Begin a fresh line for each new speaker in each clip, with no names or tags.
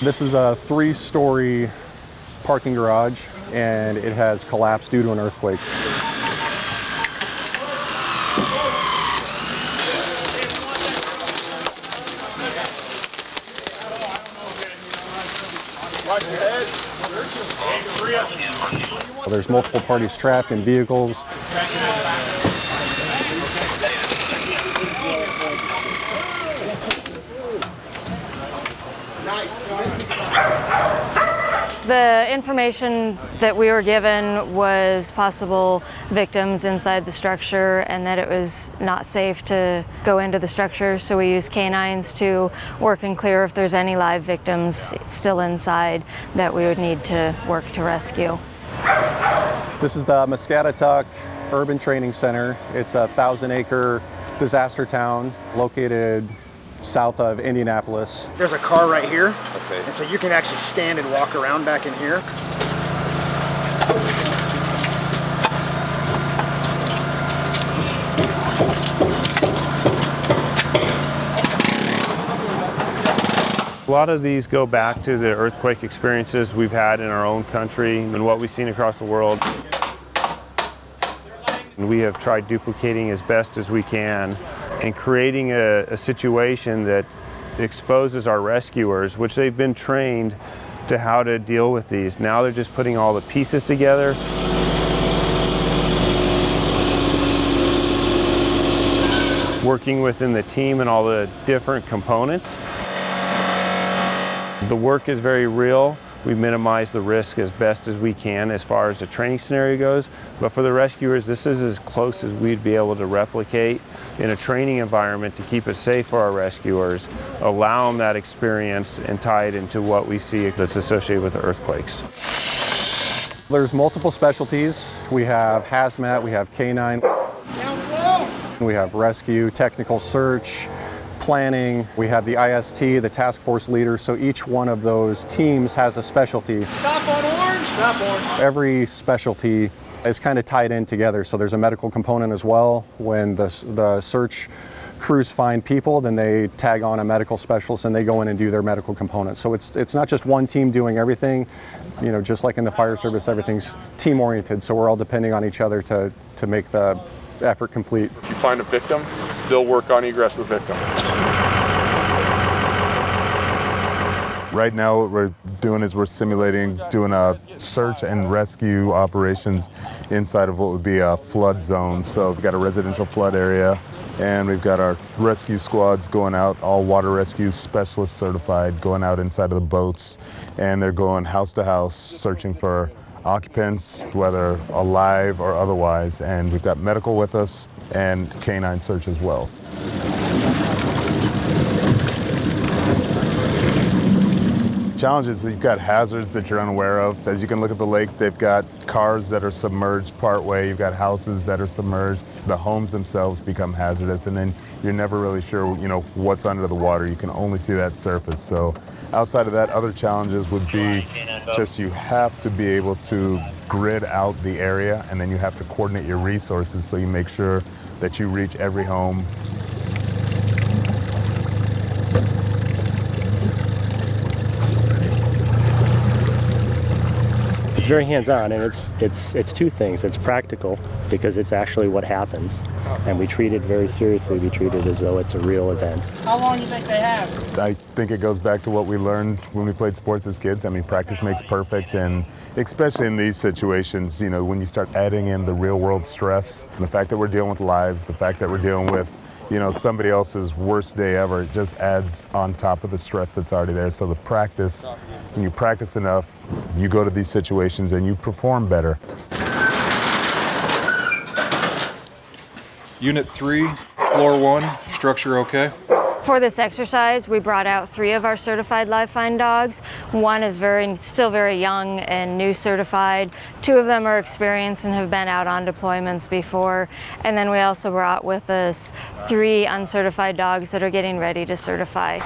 This is a 3-story parking garage, and it has collapsed due to an earthquake. There's multiple parties trapped in vehicles.
The information that we were given was possible victims inside the structure and that it was not safe to go into the structure, so we used canines to work and clear if there's any live victims still inside that we would need to work to rescue.
This is the Muscatatuck Urban Training Center. It's a 1,000-acre disaster town located south of Indianapolis.
There's a car right here,
okay,
and so you can actually stand and walk around back in here.
A lot of these go back to the earthquake experiences we've had in our own country and what we've seen across the world. And we have tried duplicating as best as we can and creating a situation that exposes our rescuers, which they've been trained to how to deal with these. Now they're just putting all the pieces together. Working within the team and all the different components. The work is very real. We minimize the risk as best as we can as far as the training scenario goes. But for the rescuers, this is as close as we'd be able to replicate in a training environment to keep it safe for our rescuers, allow them that experience and tie it into what we see that's associated with earthquakes.
There's multiple specialties. We have hazmat, we have canine, we have rescue, technical search, planning, we have the IST, the task force leader, so each one of those teams has a specialty.
Stop on orange! Stop orange!
Every specialty is kind of tied in together, so there's a medical component as well. When the search crews find people, then they tag on a medical specialist and they go in and do their medical component. So it's not just one team doing everything, you know, just like in the fire service, everything's team oriented, so we're all depending on each other to make the effort complete.
If you find a victim, they'll work on egress of the victim.
Right now what we're doing is we're simulating doing a search and rescue operations inside of what would be a flood zone. So we've got a residential flood area and we've got our rescue squads going out, all water rescue specialists certified, going out inside of the boats, and they're going house to house searching for occupants, whether alive or otherwise, and we've got medical with us and canine search as well. Challenge is that you've got hazards that you're unaware of. As you can look at the lake, they've got cars that are submerged part way, you've got houses that are submerged, the homes themselves become hazardous, and then you're never really sure, you know, what's under the water. You can only see that surface. So outside of that, other challenges would be just you have to be able to grid out the area, and then you have to coordinate your resources so you make sure that you reach every home.
It's very hands-on, and it's two things. It's practical because it's actually what happens, and we treat it very seriously. We treat it as though it's a real event.
How long do you think they have?
I think it goes back to what we learned when we played sports as kids. I mean, practice makes perfect, and especially in these situations, you know, when you start adding in the real-world stress, the fact that we're dealing with lives, the fact that we're dealing with, you know, somebody else's worst day ever, it just adds on top of the stress that's already there. So the practice, when you practice enough, you go to these situations and you perform better.
Unit 3, floor 1, structure okay?
For this exercise, we brought out 3 of our certified live find dogs. One is still very young and new certified. 2 of them are experienced and have been out on deployments before. And then we also brought with us 3 uncertified dogs that are getting ready to certify.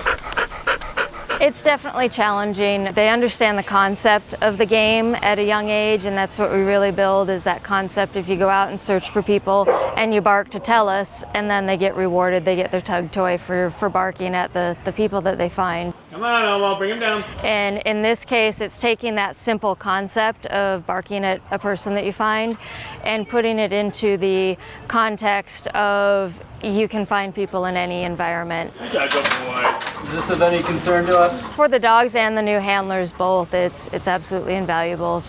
It's definitely challenging. They understand the concept of the game at a young age, and that's what we really build, is that concept. If you go out and search for people and you bark to tell us, and then they get rewarded, they get their tug toy for barking at the people that they find.
Come on, Elmo, bring him down.
And in this case, it's taking that simple concept of barking at a person that you find and putting it into the context of you can find people in any environment.
Is this of any concern to us?
For the dogs and the new handlers both, it's absolutely invaluable.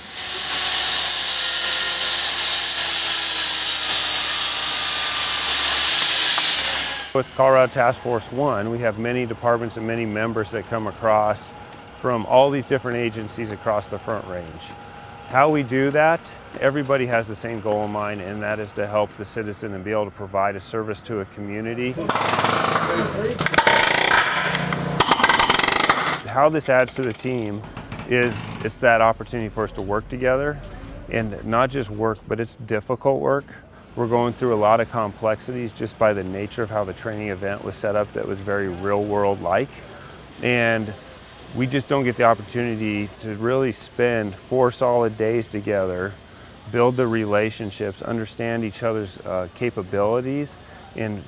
With Colorado Task Force 1, we have many departments and many members that come across from all these different agencies across the Front Range. How we do that, everybody has the same goal in mind, and that is to help the citizen and be able to provide a service to a community. How this adds to the team is it's that opportunity for us to work together, and not just work, but it's difficult work. We're going through a lot of complexities just by the nature of how the training event was set up that was very real world like. And we just don't get the opportunity to really spend 4 solid days together, build the relationships, understand each other's capabilities, and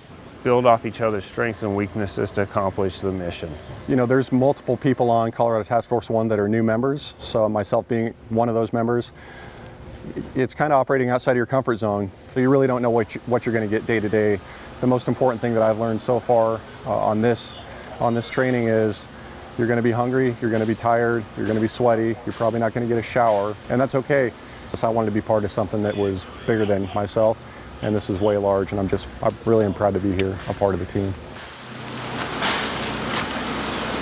build off each other's strengths and weaknesses to accomplish the mission.
You know, there's multiple people on Colorado Task Force 1 that are new members, so myself being one of those members. It's kind of operating outside of your comfort zone. You really don't know what you're going to get day to day. The most important thing that I've learned so far on this training is you're going to be hungry, you're going to be tired, you're going to be sweaty, you're probably not going to get a shower, and that's okay. So I wanted to be part of something that was bigger than myself, and this is way large, and I really am proud to be here, a part of the team.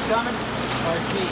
Coming? Our feet.